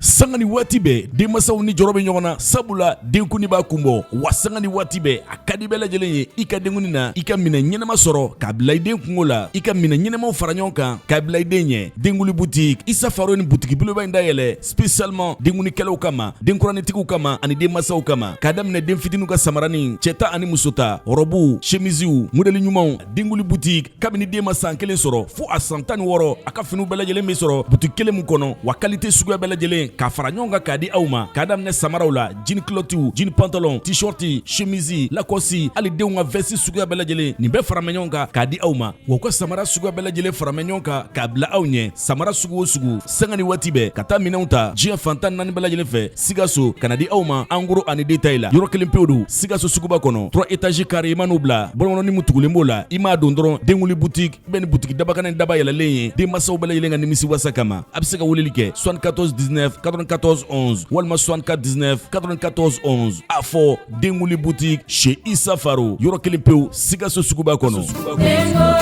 sanga ni waati bɛɛ denmansaw ni jɔrɔ bɛ ɲɔgɔn na sabula denkuni b'a kunbɔ wa sanga ni waati bɛɛ a ka di bɛɛ lajɛlen ye i ka denkuni na i ka minɛ ɲɛnama sɔrɔ k'a bila i den kungo la i ka minɛ ɲɛnamaw fara ɲɔgɔn kan k'a bila i den ɲɛ Denkuli boutique Isa Faro ni boutique belebeleba in dayɛlɛ spécialement denkunikɛlaw kama denkuranitigiw kama ani denmansaw kama k'a daminɛ den fitininw ka samaranin cɛta ani musota rɔbuw chemisiw modèle ɲumanw Denkuli boutique kabini den ma san kelen sɔrɔ fo a san 16 a ka finiw bɛɛ lajɛlen bɛ sɔrɔ boutique kelen min kɔnɔ wa qualité suguya bɛɛ lajɛlen k'a fara ɲɔgɔn kan k'a di aw ma k'a daminɛ samaraw la jean culottes jean pantalon t-shirt chemise lacoste hali denw ka veste suguya bɛɛ lajɛlen nin bɛɛ farama ɲɔgɔn kan k'a di aw ma wa u ka samara suguya bɛɛ lajɛlen farama ɲɔgɔn kan k'a bila aw ɲɛ samara sugu o sugu sanga ni waati bɛɛ ka taa minɛnw ta diɲɛ fantan 4 bɛɛ lajɛlen fɛ Sikaso ka na di aw ma en gros ani détail la yɔrɔ kelen pewu don Sikaso suguba kɔnɔ 3 étages carré i man'u bila bɔlɔngɔnɔni mun tugulen b'o la i m'a don dɔrɔn Denkuli boutique bɛ ni boutique dabakana ni daba yɛlɛlen ye denmansaw bɛɛ lajɛlen ka nimisi wasa kama a bɛ se ka weleli kɛ 74 19 94 11 walima 64 19 94 11 a fɔ Denkuli boutique chez Isa Faro yɔrɔ kelen pewu Sikaso suguba kɔnɔ.